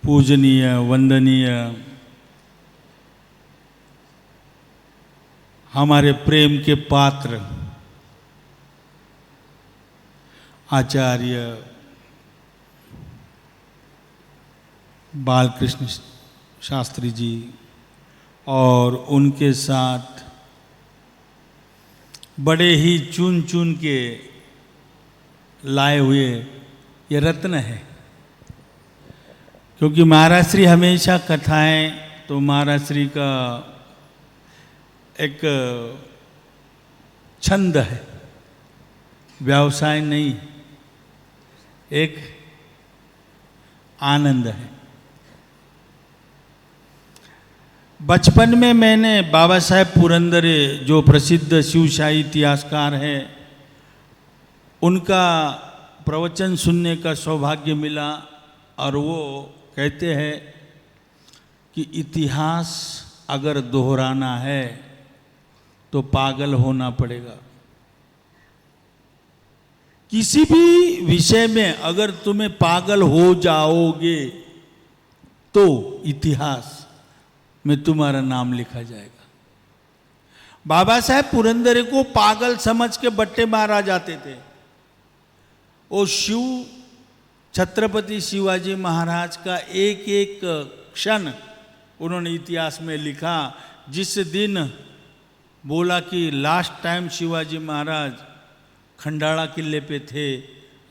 पूजनीय वंदनीय हमारे प्रेम के पात्र आचार्य बालकृष्ण शास्त्री जी और उनके साथ बड़े ही चुन चुन के लाए हुए ये रत्न है। क्योंकि महाराज श्री हमेशा कथाएं तो महाराज श्री का एक छंद है, व्यवसाय नहीं, एक आनंद है। बचपन में मैंने बाबा साहेब पुरंदरे जो प्रसिद्ध शिवशाही इतिहासकार हैं उनका प्रवचन सुनने का सौभाग्य मिला और वो कहते हैं कि इतिहास अगर दोहराना है तो पागल होना पड़ेगा। किसी भी विषय में अगर तुम्हें पागल हो जाओगे तो इतिहास में तुम्हारा नाम लिखा जाएगा। बाबा साहेब पुरंदरे को पागल समझ के बट्टे मारा जाते थे। वो छत्रपति शिवाजी महाराज का एक एक क्षण उन्होंने इतिहास में लिखा। जिस दिन बोला कि लास्ट टाइम शिवाजी महाराज खंडाला किले पे थे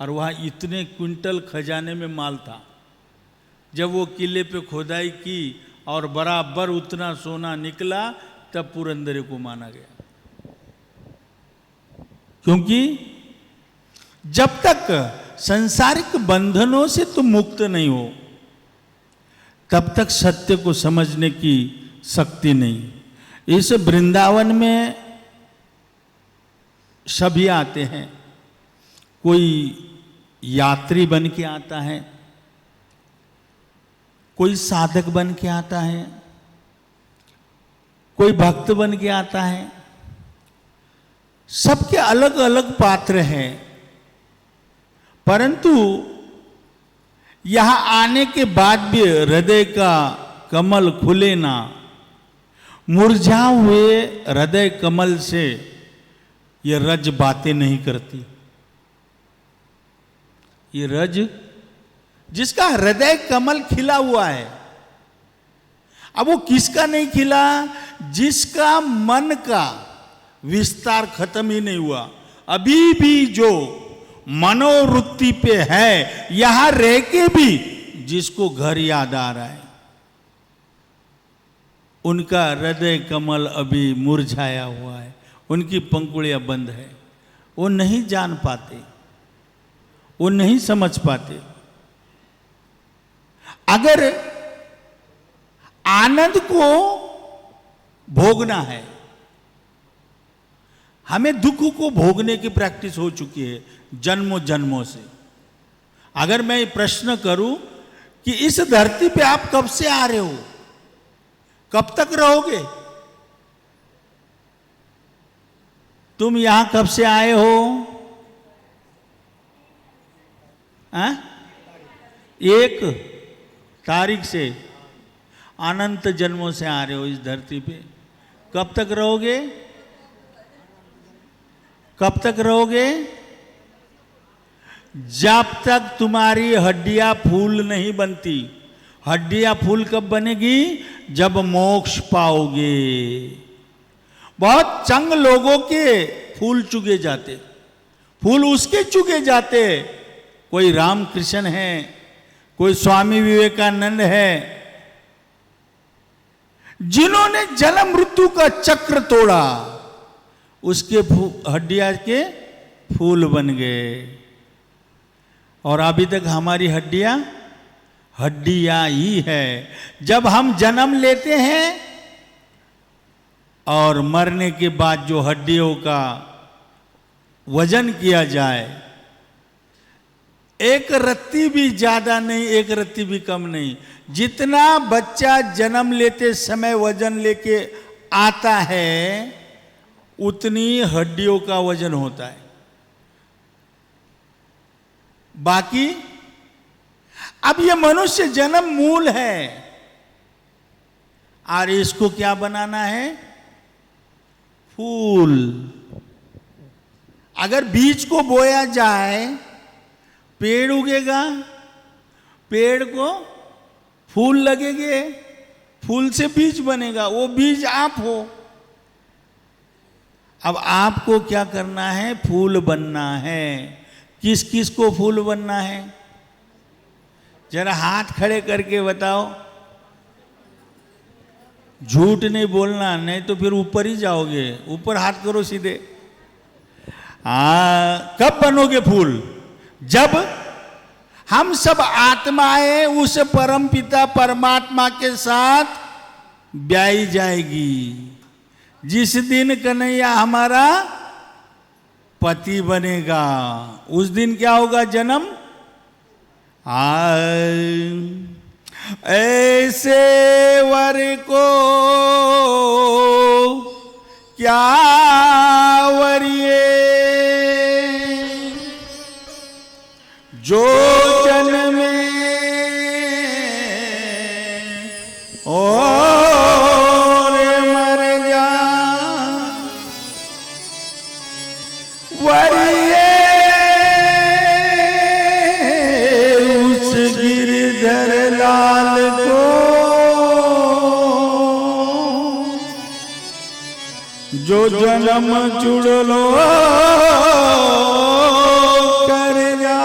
और वहाँ इतने क्विंटल खजाने में माल था, जब वो किले पे खोदाई की और बराबर उतना सोना निकला तब पुरंदरे को माना गया। क्योंकि जब तक सांसारिक बंधनों से तुम मुक्त नहीं हो तब तक सत्य को समझने की शक्ति नहीं। इस वृंदावन में सभी आते हैं, कोई यात्री बन के आता है, कोई साधक बन के आता है, कोई भक्त बन के आता है। सबके अलग अलग पात्र हैं, परंतु यहां आने के बाद भी हृदय का कमल खुले ना। मुरझा हुए हृदय कमल से ये रज बातें नहीं करती। ये रज जिसका हृदय कमल खिला हुआ है, अब वो किसका नहीं खिला? जिसका मन का विस्तार खत्म ही नहीं हुआ, अभी भी जो मनोवृत्ति पे है, यहां रह के भी जिसको घर याद आ रहा है, उनका हृदय कमल अभी मुरझाया हुआ है, उनकी पंखुड़ियां बंद है। वो नहीं जान पाते, वो नहीं समझ पाते। अगर आनंद को भोगना है, हमें दुख को भोगने की प्रैक्टिस हो चुकी है जन्मों जन्मों से। अगर मैं प्रश्न करूं कि इस धरती पे आप कब से आ रहे हो, कब तक रहोगे? तुम यहां कब से आए हो? एक तारीख से अनंत जन्मों से आ रहे हो इस धरती पे। कब तक रहोगे? कब तक रहोगे? जब तक तुम्हारी हड्डियां फूल नहीं बनती। हड्डियां फूल कब बनेगी? जब मोक्ष पाओगे। बहुत चंग लोगों के फूल चुगे जाते, फूल उसके चुगे जाते, कोई रामकृष्ण है, कोई स्वामी विवेकानंद है, जिन्होंने जन्म मृत्यु का चक्र तोड़ा, उसके हड्डियां के फूल बन गए। और अभी तक हमारी हड्डियां ही है। जब हम जन्म लेते हैं और मरने के बाद जो हड्डियों का वजन किया जाए, एक रत्ती भी ज्यादा नहीं, एक रत्ती भी कम नहीं। जितना बच्चा जन्म लेते समय वजन लेके आता है, उतनी हड्डियों का वजन होता है। बाकी अब ये मनुष्य जन्म मूल है और इसको क्या बनाना है? फूल। अगर बीज को बोया जाए पेड़ उगेगा, पेड़ को फूल लगेंगे, फूल से बीज बनेगा, वो बीज आप हो। अब आपको क्या करना है? फूल बनना है। किस किस को फूल बनना है? जरा हाथ खड़े करके बताओ। झूठ नहीं बोलना, नहीं तो फिर ऊपर ही जाओगे। ऊपर हाथ करो सीधे। कब बनोगे फूल? जब हम सब आत्माएं उस परम पिता परमात्मा के साथ ब्याई जाएगी। जिस दिन कन्हैया हमारा पति बनेगा, उस दिन क्या होगा? जन्म। ऐसे वर को क्या वरिए, जो जन्मे और मर जा, वरिए उस गिरधर लाल को, जो जन्म चुड़लो कर जा।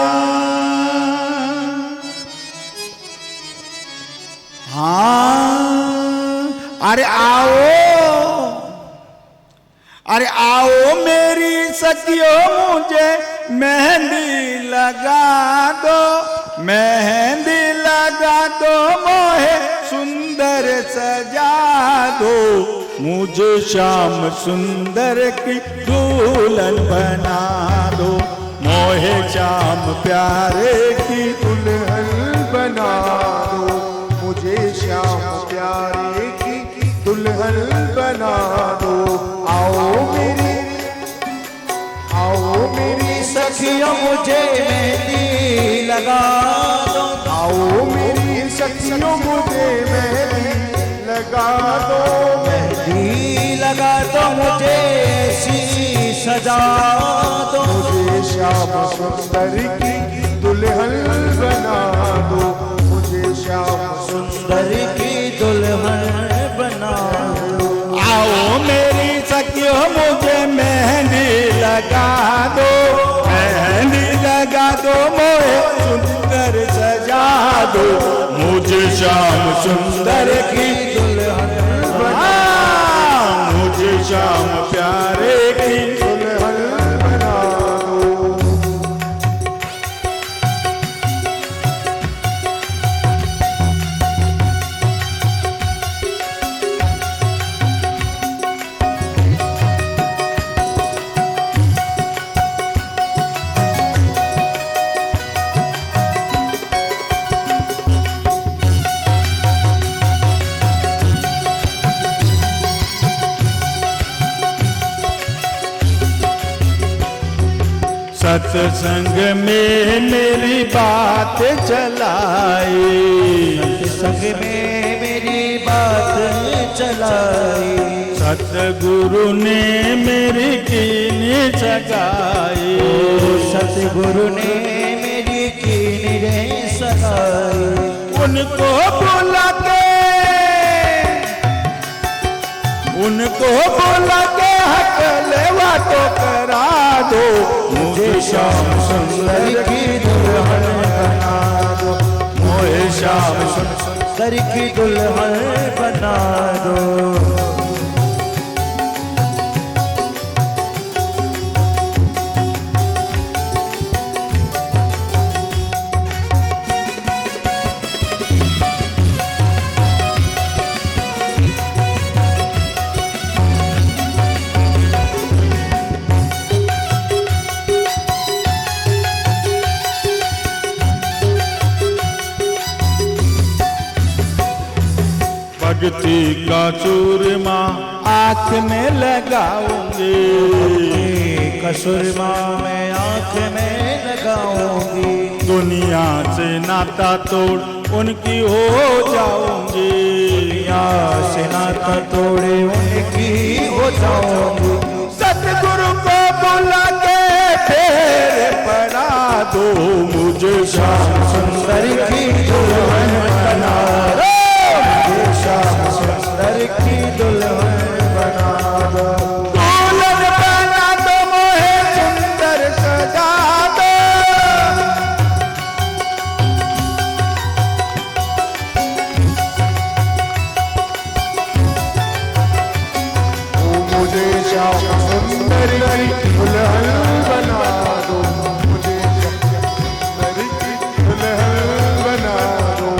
हाँ, अरे आओ, अरे आओ मेरी सखियों, मुझे मेहंदी लगा दो, मेहंदी लगा दो, मोहे सुंदर सजा दो, मुझे श्याम सुंदर की दुल्हन बना दो, मोहे श्याम प्यारे की दुल्हन बना दो, मुझे श्याम प्यारे की दुल्हन बना दो। आओ मेरी सखियों, मुझे मेहंदी लगा दो, आओ मेरी सखियों, मुझे मेहंदी लगा दो, मेहंदी लगा दो, मुझे ऐसी सजा दो, मुझे श्याम सुंदर की दुल्हन बना दो, मुझे श्याम सुंदर की दुल्हन बना दो। आओ मेरी सखियों, मुझे मेहंदी लगा दो, मेहंदी लगा दो, मोहे सुंदर सजा दो, मुझे श्याम सुंदर की दुल्हन बना, मुझे श्याम प्यारे की दुल्हन बना दो। सत्संग में मेरी बात चलाई, सत्संग में मेरी बात चलाई, सतगुरु ने मेरी कीन सगाई, सतगुरु ने मेरी कीन सगाई, उनको बुला के, उनको बुला के हक लेवा तो करा दो, मुझे श्याम सुंदर की दुल्हन बना दो, मोहे श्याम सुंदर की दुल्हन बना दो। भक्ति का चूरमा आँख में लगाऊंगे, कसूरमा मैं आंख में लगाऊंगी। दुनिया से नाता तोड़ उनकी हो जाऊंगी। दुनिया से नाता तोड़े उनकी हो जाऊंगी। सतगुरु को बुला के फेर पड़ा दो, मुझे श्याम सुंदर की दुल्हन बना दो, मुझे श्याम सुंदर की दुल्हन बना दो। दुल्हन बना दो, मोहे सुंदर सजा दो। मुझे श्याम सुंदर की दुल्हन बना दो, मुझे सुंदर की दुल्हन बना दो।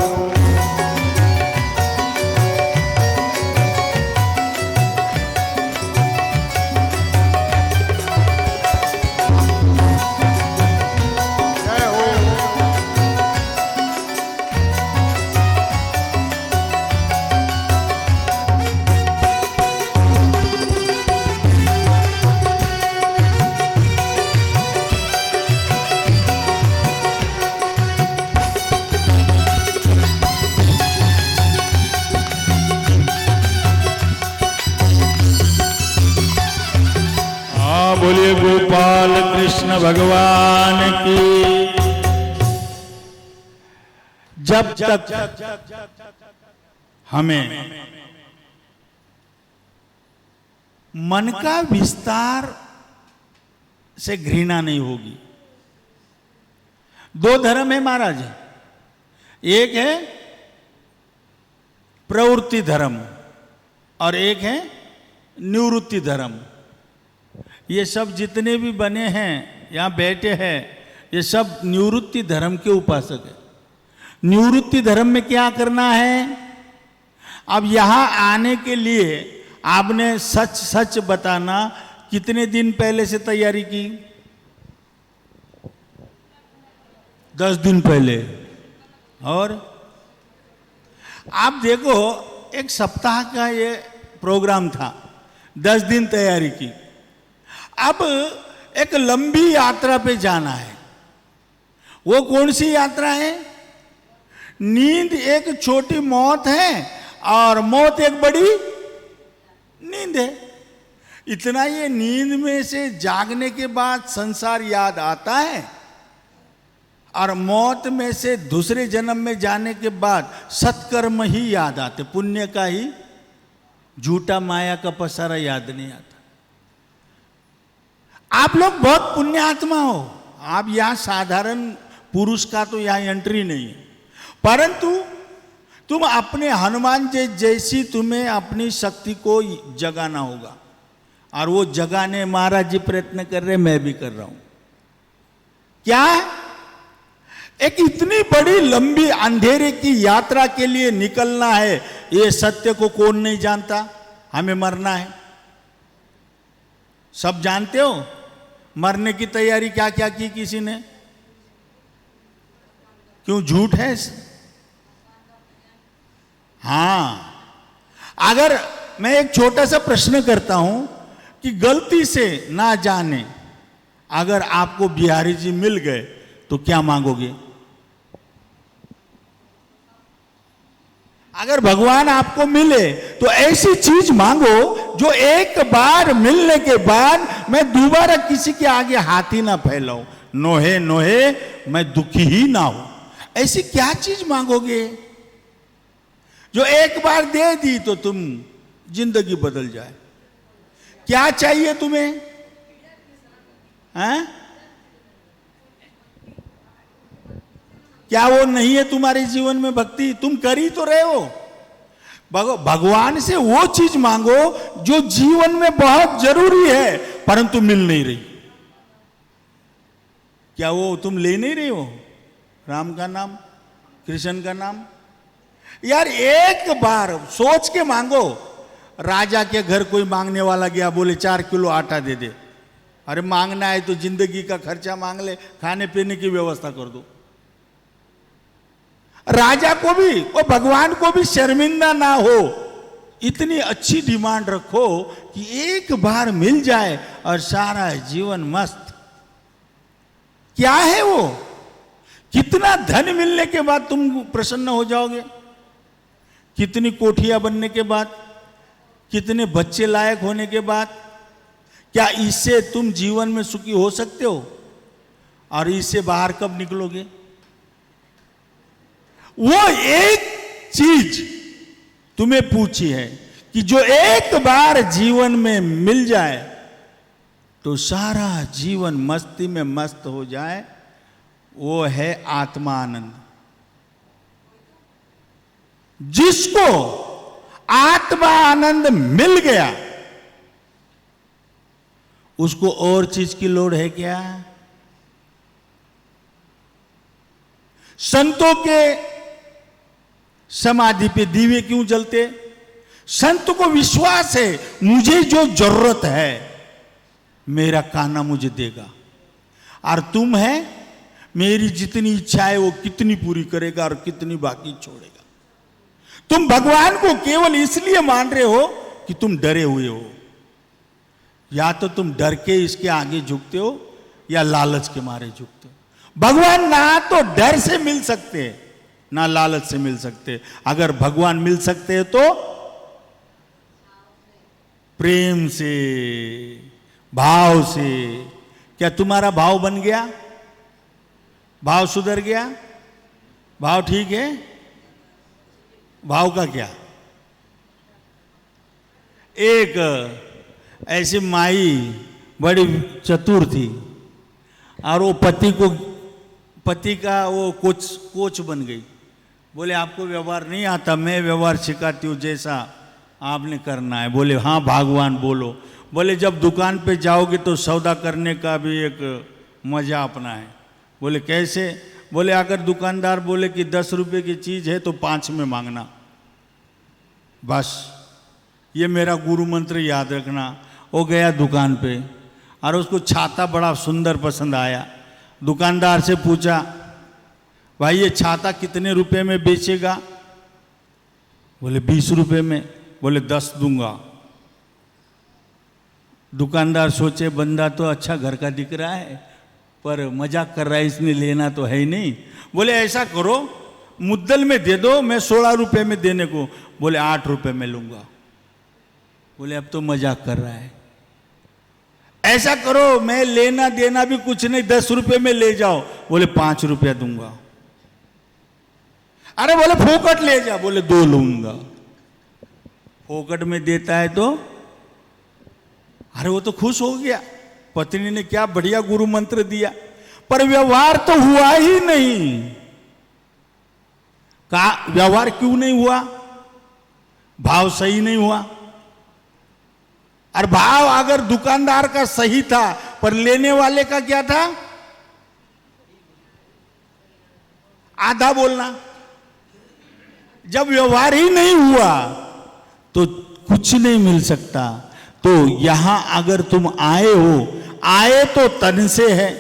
जय हो। बोलिए गोपाल कृष्ण भगवान की। जब तक हमें मन का विस्तार से घृणा नहीं होगी। दो धर्म है महाराज, एक है प्रवृत्ति धर्म और एक है निवृत्ति धर्म। ये सब जितने भी बने हैं यहाँ बैठे हैं, ये सब निवृत्ति धर्म के उपासक है। निवृत्ति धर्म में क्या करना है? अब यहाँ आने के लिए आपने सच सच बताना कितने दिन पहले से तैयारी की? 10 दिन पहले। और आप देखो एक सप्ताह का ये प्रोग्राम था, 10 दिन तैयारी की। अब एक लंबी यात्रा पे जाना है। वो कौन सी यात्रा है? नींद एक छोटी मौत है और मौत एक बड़ी नींद है। इतना ये नींद में से जागने के बाद संसार याद आता है और मौत में से दूसरे जन्म में जाने के बाद सत्कर्म ही याद आते, पुण्य का ही, झूठा माया का पसारा याद नहीं आता। आप लोग बहुत पुण्यात्मा हो। आप यहां साधारण पुरुष का तो यहां एंट्री नहीं है, परंतु तुम अपने हनुमान जी जैसी तुम्हें अपनी शक्ति को जगाना होगा और वो जगाने महाराज जी प्रयत्न कर रहे, मैं भी कर रहा हूं। क्या? एक इतनी बड़ी लंबी अंधेरे की यात्रा के लिए निकलना है, ये सत्य को कौन नहीं जानता? हमें मरना है, सब जानते हो। मरने की तैयारी क्या क्या की किसी ने? क्यों झूठ है? हां, अगर मैं एक छोटा सा प्रश्न करता हूं कि गलती से ना जाने अगर आपको बिहारी जी मिल गए तो क्या मांगोगे? अगर भगवान आपको मिले तो ऐसी चीज मांगो जो एक बार मिलने के बाद मैं दोबारा किसी के आगे हाथ ही ना फैलाऊं, नोहे नोहे मैं दुखी ही ना हूं। ऐसी क्या चीज मांगोगे जो एक बार दे दी तो तुम जिंदगी बदल जाए? क्या चाहिए तुम्हें? हैं? क्या वो नहीं है तुम्हारे जीवन में भक्ति? तुम कर ही तो रहे हो। भगवान से वो चीज मांगो जो जीवन में बहुत जरूरी है परंतु मिल नहीं रही। क्या वो तुम ले नहीं रहे हो? राम का नाम, कृष्ण का नाम। यार एक बार सोच के मांगो। राजा के घर कोई मांगने वाला गया, बोले 4 किलो आटा दे दे। अरे मांगना है तो जिंदगी का खर्चा मांग ले, खाने पीने की व्यवस्था कर दो। राजा को भी और भगवान को भी शर्मिंदा ना हो, इतनी अच्छी डिमांड रखो कि एक बार मिल जाए और सारा जीवन मस्त। क्या है वो? कितना धन मिलने के बाद तुम प्रसन्न हो जाओगे? कितनी कोठियां बनने के बाद? कितने बच्चे लायक होने के बाद? क्या इससे तुम जीवन में सुखी हो सकते हो? और इससे बाहर कब निकलोगे? वो एक चीज तुम्हें पूछी है कि जो एक बार जीवन में मिल जाए तो सारा जीवन मस्ती में मस्त हो जाए, वो है आत्मानंद। जिसको आत्मा आनंद मिल गया उसको और चीज की लोड़ है क्या? संतों के समाधि पे दीवे क्यों जलते? संत को विश्वास है मुझे जो जरूरत है मेरा कान्हा मुझे देगा, और तुम है मेरी जितनी इच्छा है वो कितनी पूरी करेगा और कितनी बाकी छोड़ेगा। तुम भगवान को केवल इसलिए मान रहे हो कि तुम डरे हुए हो, या तो तुम डर के इसके आगे झुकते हो या लालच के मारे झुकते हो। भगवान ना तो डर से मिल सकते ना लालच से मिल सकते। अगर भगवान मिल सकते हैं तो प्रेम से, भाव से। क्या तुम्हारा भाव बन गया? भाव सुधर गया? भाव ठीक है? भाव का क्या? एक ऐसी माई बड़ी चतुर थी और वो पति का वो कोच बन गई। बोले आपको व्यवहार नहीं आता, मैं व्यवहार सिखाती हूँ जैसा आपने करना है। बोले हाँ भगवान बोलो। बोले जब दुकान पे जाओगे तो सौदा करने का भी एक मजा अपना है। बोले कैसे? बोले अगर दुकानदार बोले कि 10 रुपए की चीज़ है तो 5 में मांगना, बस ये मेरा गुरु मंत्र याद रखना। वो गया दुकान पे और उसको छाता बड़ा सुंदर पसंद आया। दुकानदार से पूछा भाई ये छाता कितने रुपए में बेचेगा? बोले 20 रुपए में। बोले 10 दूंगा। दुकानदार सोचे बंदा तो अच्छा घर का दिख रहा है पर मजाक कर रहा है, इसने लेना तो है ही नहीं। बोले ऐसा करो मुद्दल में दे दो, मैं 16 रुपए में देने को। बोले 8 रुपए में लूंगा। बोले अब तो मजाक कर रहा है। ऐसा करो मैं लेना देना भी कुछ नहीं, 10 रुपए में ले जाओ। बोले 5 रुपया दूंगा। अरे बोले फोकट ले जा। बोले 2 लूंगा। फोकट में देता है तो अरे वो तो खुश हो गया, पत्नी ने क्या बढ़िया गुरु मंत्र दिया, पर व्यवहार तो हुआ ही नहीं। का व्यवहार क्यों नहीं हुआ? भाव सही नहीं हुआ। और भाव अगर दुकानदार का सही था पर लेने वाले का क्या था? आधा बोलना। जब व्यवहार ही नहीं हुआ तो कुछ नहीं मिल सकता। तो यहां अगर तुम आए हो, आए तो तन से है,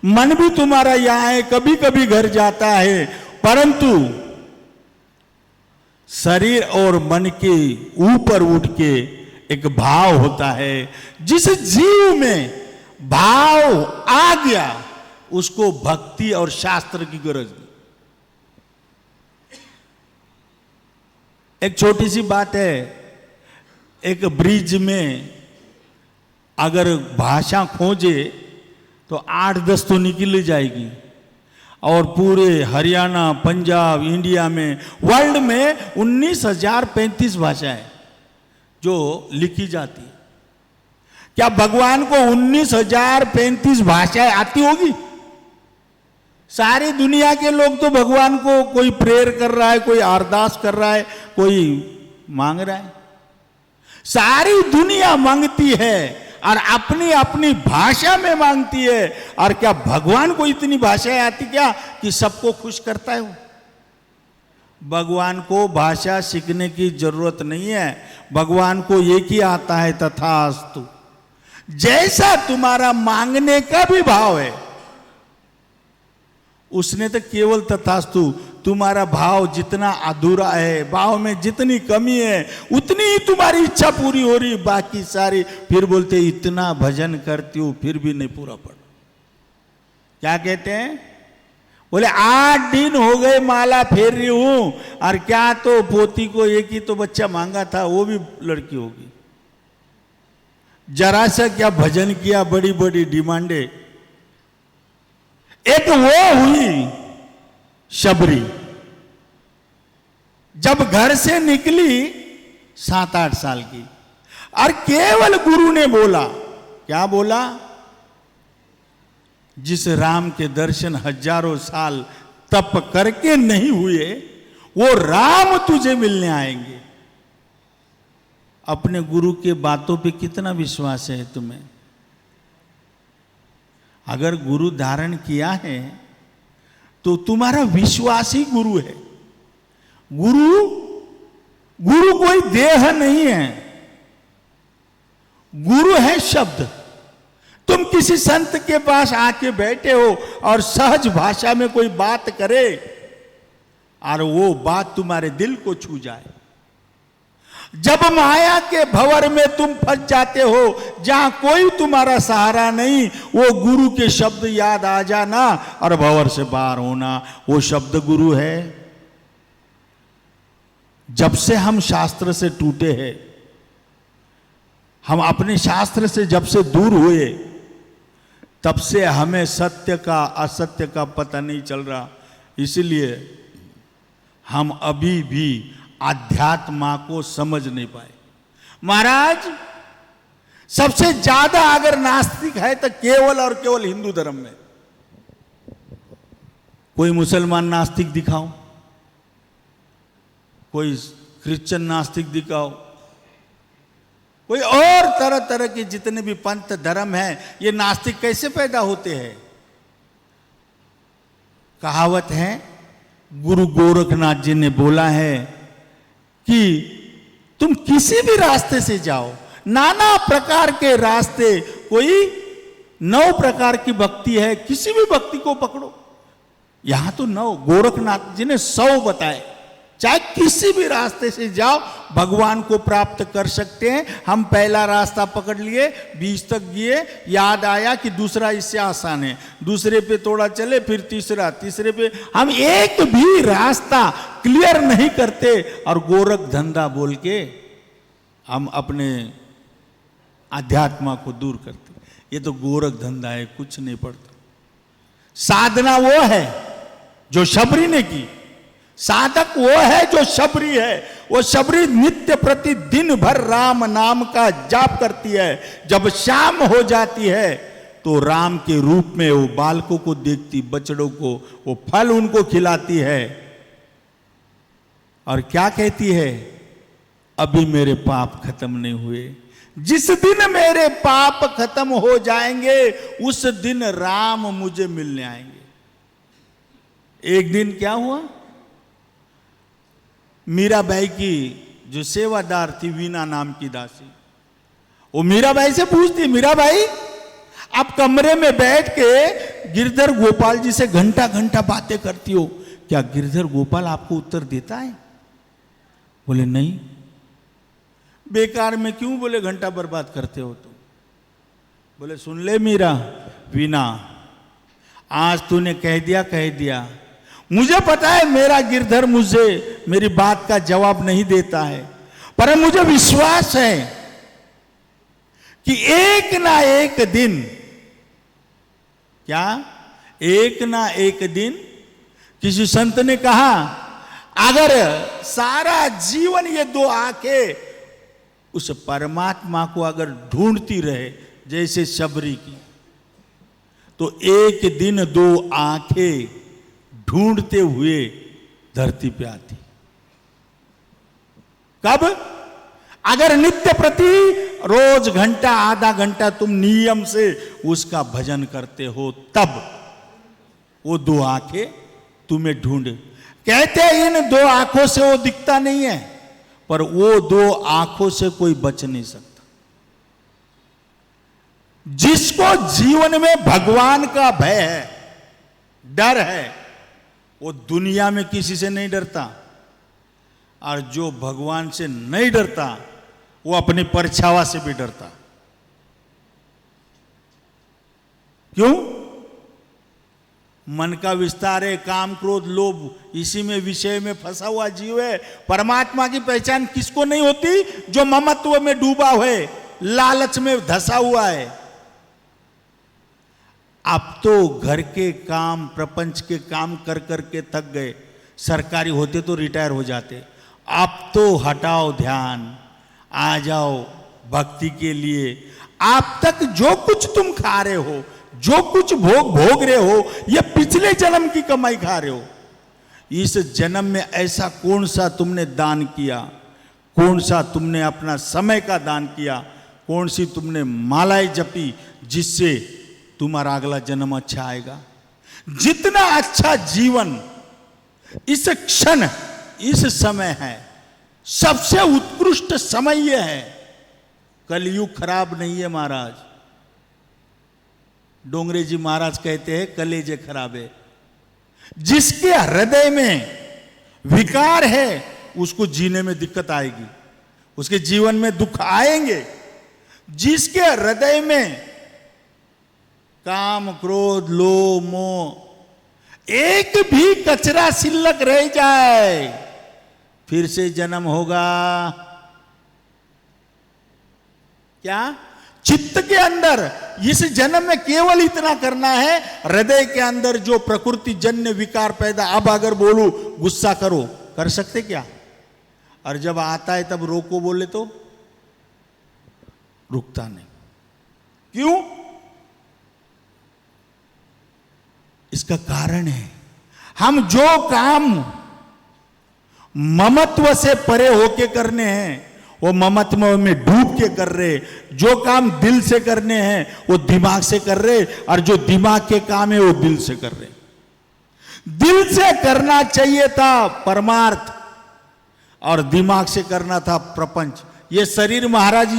मन भी तुम्हारा यहां है, कभी कभी घर जाता है, परंतु शरीर और मन के ऊपर उठ के एक भाव होता है। जिस जीव में भाव आ गया उसको भक्ति और शास्त्र की गरज नहीं। एक छोटी सी बात है, एक ब्रिज में अगर भाषा खोजे तो 8-10 तो निकल जाएगी, और पूरे हरियाणा, पंजाब, इंडिया में, वर्ल्ड में 19,035 भाषाएं जो लिखी जाती। क्या भगवान को 19,035 भाषाएं आती होगी? सारी दुनिया के लोग तो भगवान को कोई प्रेयर कर रहा है, कोई अरदास कर रहा है, कोई मांग रहा है। सारी दुनिया मांगती है और अपनी अपनी भाषा में मांगती है। और क्या भगवान को इतनी भाषाएं आती क्या कि सबको खुश करता है? वो भगवान को भाषा सीखने की जरूरत नहीं है। भगवान को एक ही आता है, तथास्तु। जैसा तुम्हारा मांगने का भी भाव है उसने तो केवल तथास्तु, तुम्हारा भाव जितना अधूरा है, भाव में जितनी कमी है उतनी ही तुम्हारी इच्छा पूरी हो रही, बाकी सारी। फिर बोलते इतना भजन करती हूं फिर भी नहीं पूरा पड़। क्या कहते हैं? बोले 8 दिन हो गए माला फेर रही हूं, और क्या तो पोती को एक ही तो बच्चा मांगा था, वो भी लड़की होगी। जरा सा क्या भजन किया, बड़ी बड़ी डिमांडे। एक वो हुई शबरी, जब घर से निकली 7-8 साल की, और केवल गुरु ने बोला, क्या बोला? जिस राम के दर्शन हजारों साल तप करके नहीं हुए, वो राम तुझे मिलने आएंगे। अपने गुरु के बातों पे कितना विश्वास है तुम्हें? अगर गुरु धारण किया है तो तुम्हारा विश्वास ही गुरु है। गुरु कोई देह नहीं है, गुरु है शब्द। तुम किसी संत के पास आके बैठे हो और सहज भाषा में कोई बात करे और वो बात तुम्हारे दिल को छू जाए। जब माया के भंवर में तुम फंस जाते हो, जहां कोई तुम्हारा सहारा नहीं, वो गुरु के शब्द याद आ जाना और भंवर से बाहर होना, वो शब्द गुरु है। जब से हम शास्त्र से टूटे हैं, हम अपने शास्त्र से जब से दूर हुए, तब से हमें सत्य का असत्य का पता नहीं चल रहा। इसलिए हम अभी भी आध्यात्मा को समझ नहीं पाए। महाराज, सबसे ज्यादा अगर नास्तिक है तो केवल और केवल हिंदू धर्म में। कोई मुसलमान नास्तिक दिखाओ, कोई क्रिश्चियन नास्तिक दिखाओ, कोई और तरह तरह के जितने भी पंथ धर्म हैं, ये नास्तिक कैसे पैदा होते हैं? कहावत है, गुरु गोरखनाथ जी ने बोला है कि तुम किसी भी रास्ते से जाओ, नाना प्रकार के रास्ते, कोई 9 प्रकार की भक्ति है, किसी भी भक्ति को पकड़ो। यहां तो 9, गोरखनाथ जी ने 100 बताए। चाहे किसी भी रास्ते से जाओ, भगवान को प्राप्त कर सकते हैं। हम पहला रास्ता पकड़ लिए, 20 तक गए, याद आया कि दूसरा इससे आसान है, दूसरे पे थोड़ा चले, फिर तीसरा, तीसरे पे। हम एक भी रास्ता क्लियर नहीं करते और गोरख धंधा बोल के हम अपने अध्यात्मा को दूर करते। ये तो गोरख धंधा है, कुछ नहीं पड़ता। साधना वो है जो शबरी ने की, साधक वो है जो शबरी है। वो शबरी नित्य प्रति दिन भर राम नाम का जाप करती है। जब शाम हो जाती है तो राम के रूप में वो बालकों को देखती, बछड़ों को, वो फल उनको खिलाती है और क्या कहती है? अभी मेरे पाप खत्म नहीं हुए। जिस दिन मेरे पाप खत्म हो जाएंगे, उस दिन राम मुझे मिलने आएंगे। एक दिन क्या हुआ? मीराबाई की जो सेवादार थी, वीना नाम की दासी, वो मीराबाई से पूछती, मीराबाई आप कमरे में बैठ के गिरधर गोपाल जी से घंटा घंटा बातें करती हो, क्या गिरधर गोपाल आपको उत्तर देता है? बोले नहीं। बेकार में क्यों बोले घंटा बर्बाद करते हो तुम? बोले सुन ले मीरा, वीना, आज तूने कह दिया। मुझे पता है मेरा गिरधर मुझे मेरी बात का जवाब नहीं देता है, पर मुझे विश्वास है कि एक ना एक दिन, क्या एक ना एक दिन, किसी संत ने कहा अगर सारा जीवन ये 2 आंखें उस परमात्मा को अगर ढूंढती रहे जैसे शबरी की, तो एक दिन 2 आंखें ढूंढते हुए धरती पे आती। कब? अगर नित्य प्रति रोज घंटा आधा घंटा तुम नियम से उसका भजन करते हो, तब वो 2 आंखें तुम्हें ढूंढे। कहते हैं इन 2 आंखों से वो दिखता नहीं है, पर वो 2 आंखों से कोई बच नहीं सकता। जिसको जीवन में भगवान का भय है, डर है वो दुनिया में किसी से नहीं डरता, और जो भगवान से नहीं डरता वो अपनी परछावा से भी डरता। क्यों? मन का विस्तार है, काम क्रोध लोभ, इसी में विषय में फंसा हुआ जीव है। परमात्मा की पहचान किसको नहीं होती? जो ममत्व में डूबा है, लालच में धंसा हुआ है। आप तो घर के काम, प्रपंच के काम कर करके थक गए, सरकारी होते तो रिटायर हो जाते। आप तो हटाओ ध्यान, आ जाओ भक्ति के लिए। आप तक जो कुछ तुम खा रहे हो, जो कुछ भोग रहे हो, ये पिछले जन्म की कमाई खा रहे हो। इस जन्म में ऐसा कौन सा तुमने दान किया, कौन सा तुमने अपना समय का दान किया, कौन सी तुमने मालाएं जपी जिससे तुम्हारा अगला जन्म अच्छा आएगा? जितना अच्छा जीवन इस क्षण, इस समय है, सबसे उत्कृष्ट समय यह है। कलयुग खराब नहीं है महाराज। डोंगरे जी महाराज कहते हैं कलेजे खराब है। जिसके हृदय में विकार है उसको जीने में दिक्कत आएगी, उसके जीवन में दुख आएंगे। जिसके हृदय में काम क्रोध लोभ मोह एक भी कचरा सिल्लक रह जाए, फिर से जन्म होगा। क्या? चित्त के अंदर इस जन्म में केवल इतना करना है, हृदय के अंदर जो प्रकृति जन्य विकार पैदा, अब अगर बोलूं गुस्सा करो, कर सकते क्या? और जब आता है तब रोको बोले तो रुकता नहीं। क्यों? इसका कारण है हम जो काम ममत्व से परे होके करने हैं वो ममत्व में डूब के कर रहे, जो काम दिल से करने हैं वो दिमाग से कर रहे, और जो दिमाग के काम है वो दिल से कर रहे। दिल से करना चाहिए था परमार्थ और दिमाग से करना था प्रपंच। ये शरीर महाराज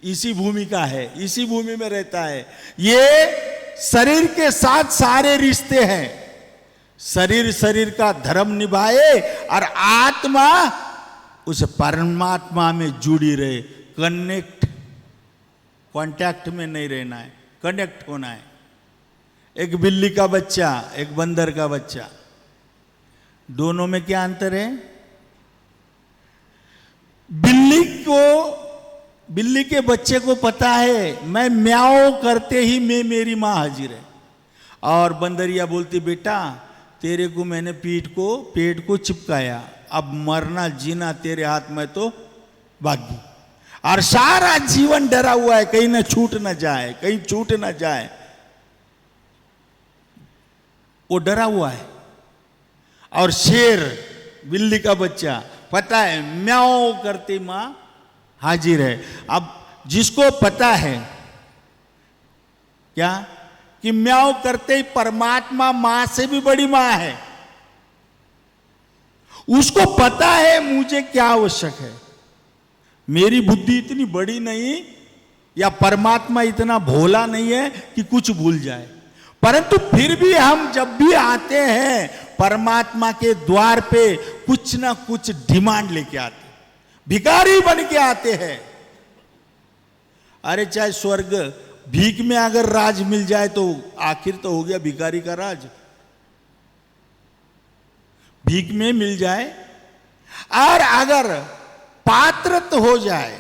इसी भूमि का है, इसी भूमि में रहता है। ये शरीर के साथ सारे रिश्ते हैं। शरीर का धर्म निभाए और आत्मा उस परमात्मा में जुड़ी रहे। कांटेक्ट में नहीं रहना है, कनेक्ट होना है। एक बिल्ली का बच्चा, एक बंदर का बच्चा, दोनों में क्या अंतर है? बिल्ली के बच्चे को पता है मैं म्याओ करते ही मैं मेरी मां हाजिर है, और बंदरिया बोलती बेटा तेरे को मैंने पेट को चिपकाया, अब मरना जीना तेरे हाथ में तो भागी। और सारा जीवन डरा हुआ है कहीं ना छूट ना जाए, कहीं छूट ना जाए, वो डरा हुआ है। और शेर, बिल्ली का बच्चा, पता है म्याओ करती मां हाजिर है। अब जिसको पता है क्या कि म्याओ करते ही परमात्मा मां से भी बड़ी मां है, उसको पता है मुझे क्या आवश्यक है। मेरी बुद्धि इतनी बड़ी नहीं या परमात्मा इतना भोला नहीं है कि कुछ भूल जाए, परंतु फिर भी हम जब भी आते हैं परमात्मा के द्वार पे कुछ ना कुछ डिमांड लेके आते, भिखारी बन के आते हैं। अरे चाहे स्वर्ग भीख में अगर राज मिल जाए तो आखिर तो हो गया भिखारी का राज। भीख में मिल जाए, और अगर पात्र तो हो जाए,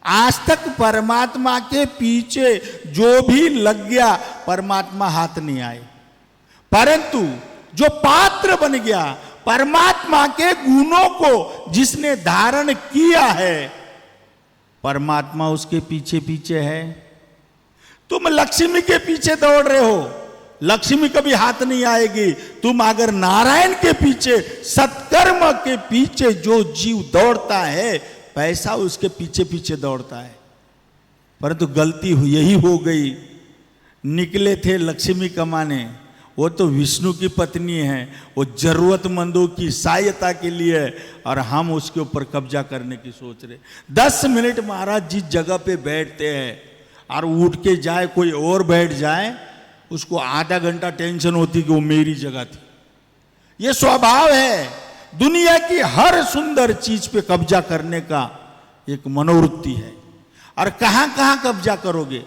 आज तक परमात्मा के पीछे जो भी लग गया परमात्मा हाथ नहीं आए, परंतु जो पात्र बन गया परमात्मा के गुणों को जिसने धारण किया है, परमात्मा उसके पीछे पीछे है। तुम लक्ष्मी के पीछे दौड़ रहे हो, लक्ष्मी कभी हाथ नहीं आएगी। तुम अगर नारायण के पीछे, सत्कर्म के पीछे जो जीव दौड़ता है, पैसा उसके पीछे पीछे दौड़ता है। परंतु गलती यही हो गई, निकले थे लक्ष्मी कमाने, वो तो विष्णु की पत्नी है, वो जरूरतमंदों की सहायता के लिए है, और हम उसके ऊपर कब्जा करने की सोच रहे। 10 मिनट महाराज जिस जगह पे बैठते हैं और उठ के जाए कोई और बैठ जाए, उसको आधा घंटा टेंशन होती कि वो मेरी जगह थी। ये स्वभाव है, दुनिया की हर सुंदर चीज पे कब्जा करने का एक मनोवृत्ति है। और कहां कहां कब्जा करोगे?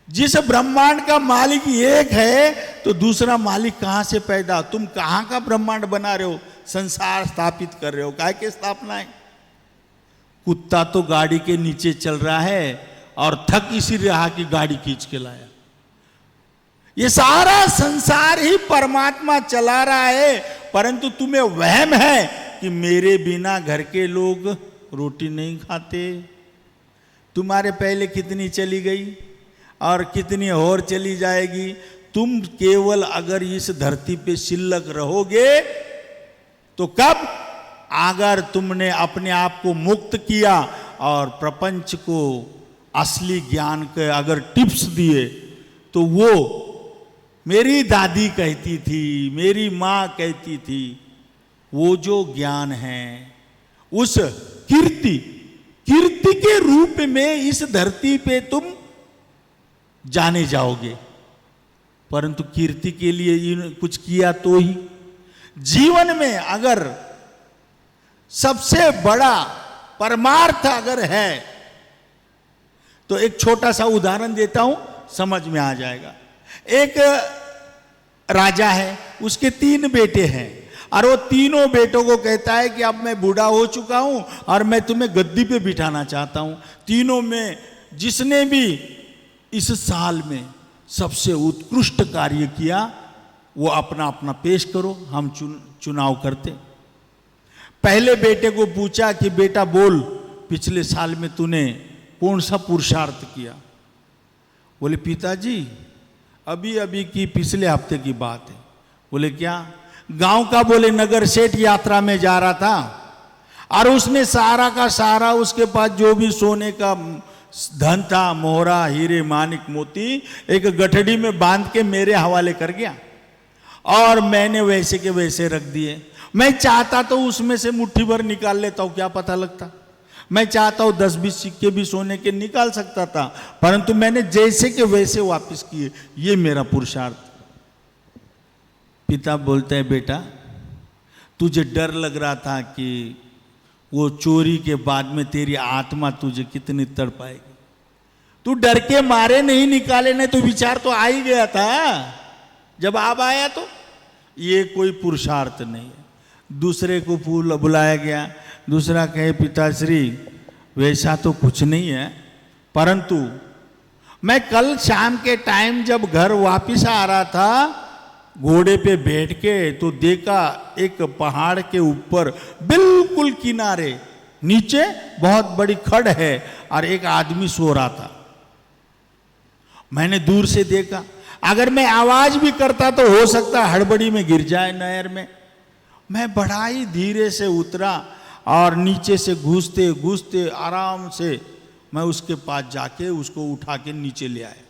जिस ब्रह्मांड का मालिक एक है तो दूसरा मालिक कहां से पैदा? तुम कहां का ब्रह्मांड बना रहे हो, संसार स्थापित कर रहे हो? काहे के स्थापना है? कुत्ता तो गाड़ी के नीचे चल रहा है और थक इसी रहा कि गाड़ी खींच के लाया। ये सारा संसार ही परमात्मा चला रहा है, परंतु तुम्हें वहम है कि मेरे बिना घर के लोग रोटी नहीं खाते। तुम्हारे पहले कितनी चली गई और कितनी और चली जाएगी। तुम केवल अगर इस धरती पे शिल्लक रहोगे तो कब, अगर तुमने अपने आप को मुक्त किया और प्रपंच को असली ज्ञान के अगर टिप्स दिए, तो वो मेरी दादी कहती थी, मेरी माँ कहती थी, वो जो ज्ञान है उस कीर्ति के रूप में इस धरती पे तुम जाने जाओगे। परंतु कीर्ति के लिए कुछ किया तो ही। जीवन में अगर सबसे बड़ा परमार्थ अगर है तो एक छोटा सा उदाहरण देता हूं, समझ में आ जाएगा। एक राजा है, उसके 3 बेटे हैं और वो तीनों बेटों को कहता है कि अब मैं बूढ़ा हो चुका हूं और मैं तुम्हें गद्दी पे बिठाना चाहता हूं। तीनों में जिसने भी इस साल में सबसे उत्कृष्ट कार्य किया वो अपना अपना पेश करो, हम चुनाव करते। पहले बेटे को पूछा कि बेटा बोल, पिछले साल में तूने कौन सा पुरुषार्थ किया? बोले पिताजी अभी अभी की पिछले हफ्ते की बात है। बोले क्या? गांव का बोले नगर सेठ यात्रा में जा रहा था और उसने सारा का सारा उसके पास जो भी सोने का धन था, मोहरा हीरे मानिक मोती, एक गठड़ी में बांध के मेरे हवाले कर गया और मैंने वैसे के वैसे रख दिए। मैं चाहता तो उसमें से मुट्ठी भर निकाल लेता हूं, क्या पता लगता। मैं चाहता हूं 10-20 सिक्के भी सोने के निकाल सकता था, परंतु मैंने जैसे के वैसे वापस किए। ये मेरा पुरुषार्थ। पिता बोलते हैं बेटा तुझे डर लग रहा था कि वो चोरी के बाद में तेरी आत्मा तुझे कितनी तड़पाएगी, तू डर के मारे नहीं निकाले, नहीं तो विचार तो आ ही गया था। जब आप आया तो ये कोई पुरुषार्थ नहीं है। दूसरे को बुलाया गया, दूसरा कहे पिताश्री वैसा तो कुछ नहीं है, परंतु मैं कल शाम के टाइम जब घर वापस आ रहा था घोड़े पे बैठ के तो देखा एक पहाड़ के ऊपर बिल्कुल किनारे नीचे बहुत बड़ी खड़ है और एक आदमी सो रहा था। मैंने दूर से देखा, अगर मैं आवाज भी करता तो हो सकता हड़बड़ी में गिर जाए नहर में। मैं बड़ा ही धीरे से उतरा और नीचे से घुसते घुसते आराम से मैं उसके पास जाके उसको उठा के नीचे ले आया।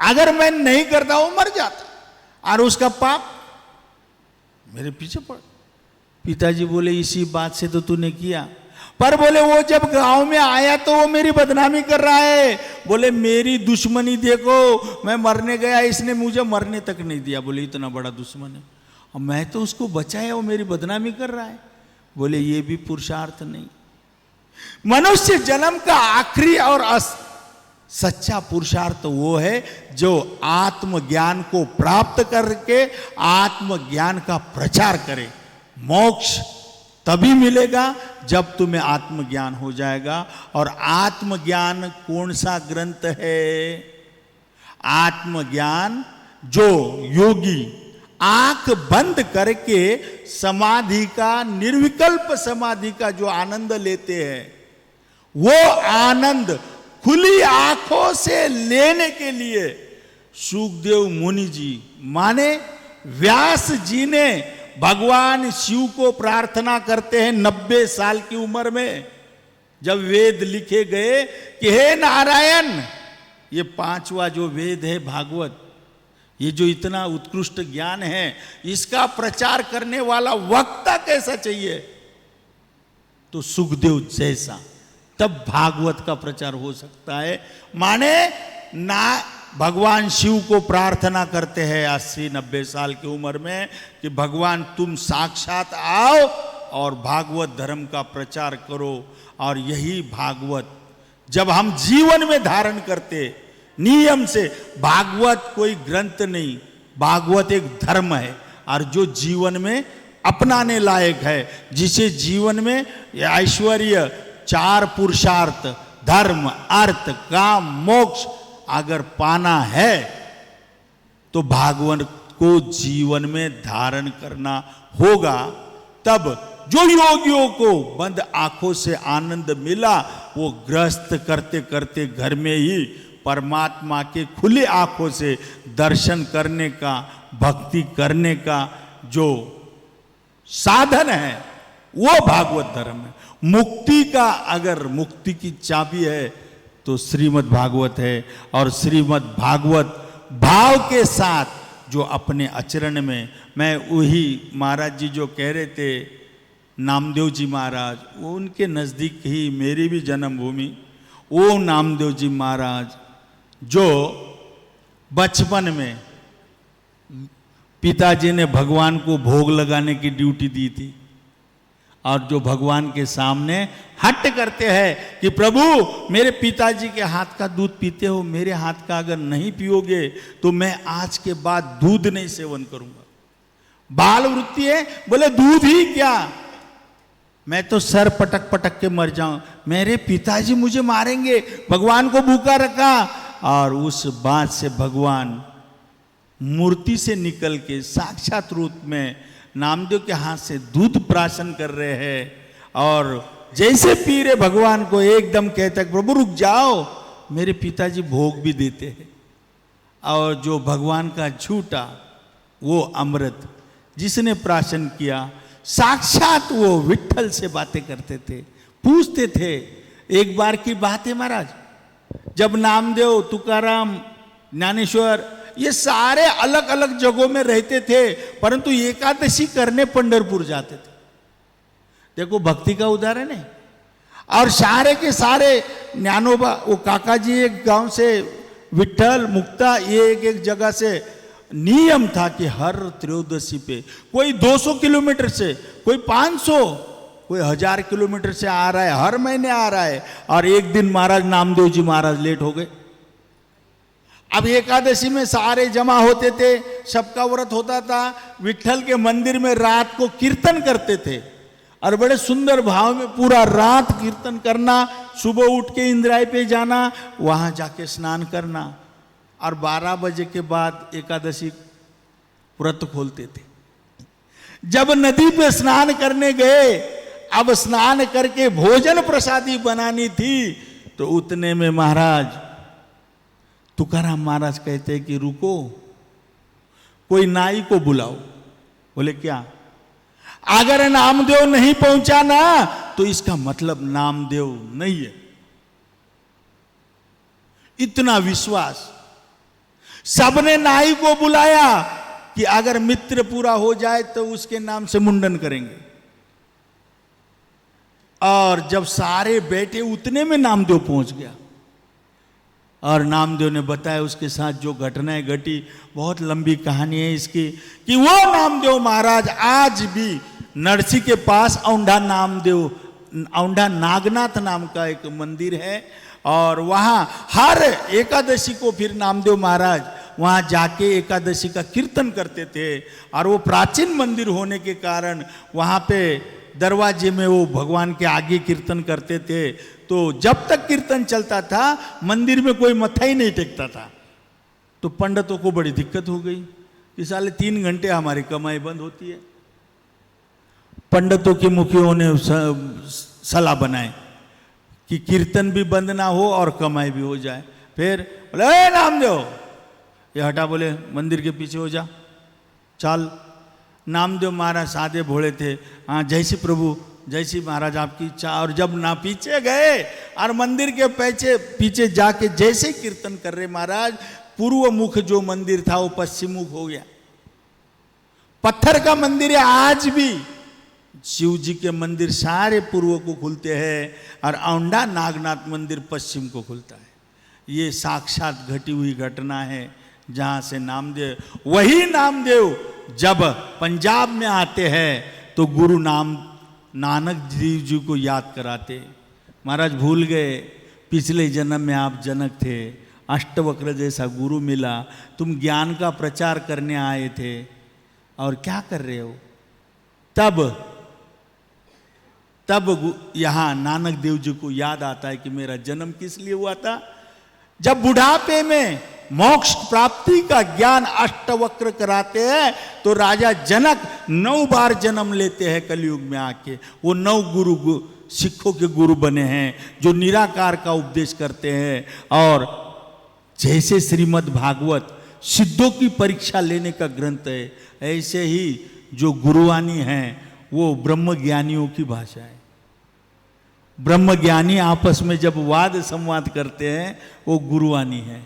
अगर मैं नहीं करता वो मर जाता और उसका पाप मेरे पीछे पड़। पिताजी बोले इसी बात से तो तूने किया, पर बोले वो जब गांव में आया तो वो मेरी बदनामी कर रहा है। बोले मेरी दुश्मनी देखो, मैं मरने गया इसने मुझे मरने तक नहीं दिया। बोले इतना बड़ा दुश्मन है और मैं तो उसको बचाया, वो मेरी बदनामी कर रहा है। बोले ये भी पुरुषार्थ नहीं। मनुष्य जन्म का आखिरी और सच्चा पुरुषार्थ वो है जो आत्मज्ञान को प्राप्त करके आत्मज्ञान का प्रचार करे। मोक्ष तभी मिलेगा जब तुम्हें आत्मज्ञान हो जाएगा। और आत्मज्ञान कौन सा ग्रंथ है? आत्मज्ञान जो योगी आंख बंद करके समाधि का, निर्विकल्प समाधि का जो आनंद लेते हैं, वो आनंद खुली आंखों से लेने के लिए सुखदेव मुनि जी माने व्यास जी ने भगवान शिव को प्रार्थना करते हैं 90 साल की उम्र में, जब वेद लिखे गए कि हे नारायण, ये 5वां जो वेद है भागवत, ये जो इतना उत्कृष्ट ज्ञान है, इसका प्रचार करने वाला वक्ता कैसा चाहिए? तो सुखदेव जैसा, तब भागवत का प्रचार हो सकता है। माने ना भगवान शिव को प्रार्थना करते हैं 80-90 साल की उम्र में कि भगवान तुम साक्षात आओ और भागवत धर्म का प्रचार करो। और यही भागवत जब हम जीवन में धारण करते नियम से, भागवत कोई ग्रंथ नहीं, भागवत एक धर्म है और जो जीवन में अपनाने लायक है, जिसे जीवन में ऐश्वर्य, 4 पुरुषार्थ, धर्म, अर्थ, काम, मोक्ष अगर पाना है तो भागवत को जीवन में धारण करना होगा। तब जो योगियों को बंद आंखों से आनंद मिला वो गृहस्थ करते करते घर में ही परमात्मा के खुले आंखों से दर्शन करने का, भक्ति करने का जो साधन है वो भागवत धर्म है। मुक्ति का अगर मुक्ति की चाबी है तो श्रीमद् भागवत है। और श्रीमद् भागवत भाव के साथ जो अपने आचरण में, मैं वही महाराज जी जो कह रहे थे, नामदेव जी महाराज, वो उनके नज़दीक ही मेरी भी जन्मभूमि, वो नामदेव जी महाराज जो बचपन में पिताजी ने भगवान को भोग लगाने की ड्यूटी दी थी और जो भगवान के सामने हट करते हैं कि प्रभु मेरे पिताजी के हाथ का दूध पीते हो, मेरे हाथ का अगर नहीं पियोगे तो मैं आज के बाद दूध नहीं सेवन करूंगा। बाल वृत्ति है, बोले दूध ही क्या, मैं तो सर पटक पटक के मर जाऊं, मेरे पिताजी मुझे मारेंगे, भगवान को भूखा रखा। और उस बात से भगवान मूर्ति से निकल के साक्षात रूप में नामदेव के हाथ से दूध प्राशन कर रहे हैं और जैसे पी रहे भगवान को एकदम कहते प्रभु रुक जाओ, मेरे पिताजी भोग भी देते हैं। और जो भगवान का झूठा वो अमृत जिसने प्राशन किया, साक्षात वो विट्ठल से बातें करते थे, पूछते थे। एक बार की बात है महाराज, जब नामदेव, तुकाराम, ज्ञानेश्वर ये सारे अलग अलग जगहों में रहते थे, परंतु एकादशी करने पंढरपुर जाते थे। देखो भक्ति का उदाहरण है। और सारे के सारे ज्ञानोबा, वो काका जी एक गांव से, विट्ठल, मुक्ता, ये एक एक जगह से नियम था कि हर त्रयोदशी पे कोई 200 किलोमीटर से, कोई 500, कोई 1000 किलोमीटर से आ रहा है, हर महीने आ रहा है। और एक दिन महाराज नामदेव जी महाराज लेट हो गए। अब एकादशी में सारे जमा होते थे, सबका व्रत होता था, विट्ठल के मंदिर में रात को कीर्तन करते थे और बड़े सुंदर भाव में पूरा रात कीर्तन करना, सुबह उठ के इंद्राई पे जाना, वहां जाके स्नान करना और 12 बजे के बाद एकादशी व्रत खोलते थे। जब नदी पे स्नान करने गए, अब स्नान करके भोजन प्रसादी बनानी थी, तो उतने में महाराज तुकाराम महाराज कहते हैं कि रुको, कोई नाई को बुलाओ। बोले क्या? अगर नामदेव नहीं पहुंचा ना तो इसका मतलब नामदेव नहीं है। इतना विश्वास। सबने नाई को बुलाया कि अगर मित्र पूरा हो जाए तो उसके नाम से मुंडन करेंगे। और जब सारे बैठे, उतने में नामदेव पहुंच गया और नामदेव ने बताया उसके साथ जो घटनाएं घटी। बहुत लंबी कहानी है इसकी, कि वो नामदेव महाराज आज भी नरसी के पास औंढा नामदेव, औंढा नागनाथ नाम का एक मंदिर है और वहाँ हर एकादशी को फिर नामदेव महाराज वहाँ जाके एकादशी का कीर्तन करते थे। और वो प्राचीन मंदिर होने के कारण वहाँ पे दरवाजे में वो भगवान के आगे कीर्तन करते थे। तो जब तक कीर्तन चलता था मंदिर में कोई मत्था ही नहीं टेकता था। तो पंडितों को बड़ी दिक्कत हो गई कि साले 3 घंटे हमारी कमाई बंद होती है। पंडितों के मुखियों ने सलाह बनाए कि कीर्तन भी बंद ना हो और कमाई भी हो जाए। फिर बोले नामदेव, ये हटा, बोले मंदिर के पीछे हो जा, चल। नामदेव महाराज सादे भोले थे, हाँ जैसी प्रभु, जैसी महाराज आपकी इच्छा। और जब ना पीछे गए और मंदिर के पीछे जाके जैसे कीर्तन कर रहे महाराज, पूर्व मुख जो मंदिर था वो पश्चिम मुख हो गया। पत्थर का मंदिर है आज भी। शिव जी के मंदिर सारे पूर्व को खुलते हैं और औंढा नागनाथ मंदिर पश्चिम को खुलता है। ये साक्षात घटी हुई घटना है, जहाँ से नामदेव, वही नामदेव जब पंजाब में आते हैं तो गुरु नानक देव जी को याद कराते। महाराज भूल गए पिछले जन्म में आप जनक थे, अष्टवक्र जैसा गुरु मिला, तुम ज्ञान का प्रचार करने आए थे और क्या कर रहे हो। तब यहाँ नानक देव जी को याद आता है कि मेरा जन्म किस लिए हुआ था। जब बुढ़ापे में मोक्ष प्राप्ति का ज्ञान अष्टवक्र कराते हैं तो राजा जनक 9 बार जन्म लेते हैं कलयुग में आके। वो 9 गुरु सिखों के गुरु बने हैं जो निराकार का उपदेश करते हैं। और जैसे श्रीमद् भागवत सिद्धों की परीक्षा लेने का ग्रंथ है, ऐसे ही जो गुरुवाणी हैं वो ब्रह्म ज्ञानियों की भाषा है। ब्रह्म ज्ञानी आपस में जब वाद संवाद करते हैं वो गुरुवाणी है,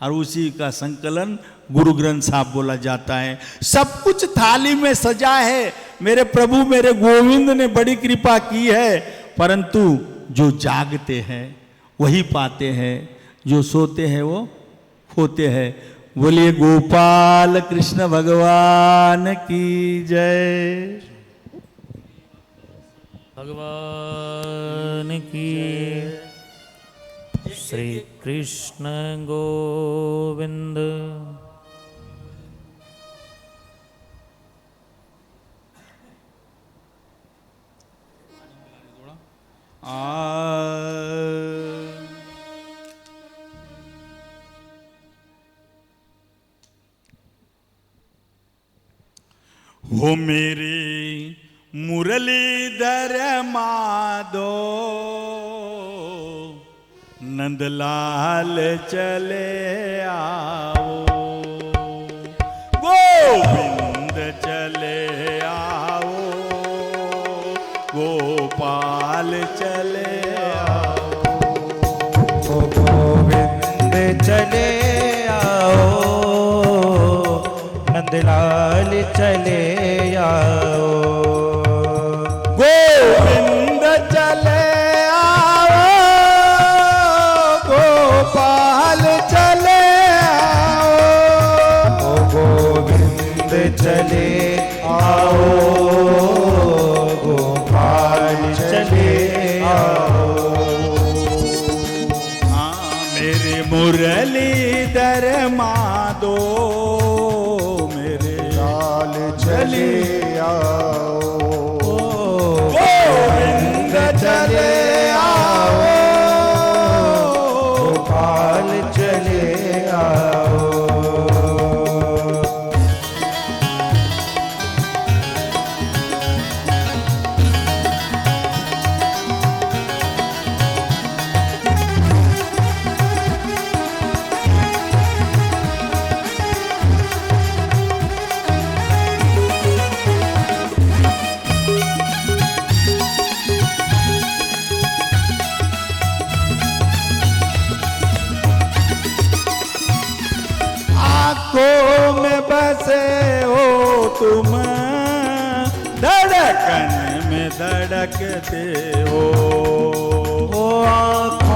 और उसी का संकलन गुरु ग्रंथ साहब बोला जाता है। सब कुछ थाली में सजा है, मेरे प्रभु मेरे गोविंद ने बड़ी कृपा की है, परंतु जो जागते हैं वही पाते हैं, जो सोते हैं वो खोते हैं। बोलिए गोपाल कृष्ण भगवान की जय। भगवान की श्री कृष्ण गोविंद। हो मेरे मुरलीधर माधो नंदलाल चले आओ, गोविंद चले आओ, गोपाल चले आओ, ओ गोविंद चले आओ, नंदलाल चले आओ, गोविंद चले आओ, गोपाल चले आओ, ओ गोविंद चले आओ, गोपाल चले आओ। हाँ मेरे मुरलीधर माधो मेरे लाल चले आओ, गोविंद चले आओ, गोपाल चले आओ। आँखों में बसे हो तुम, धड़कन में धड़कते हो, ओ आँखों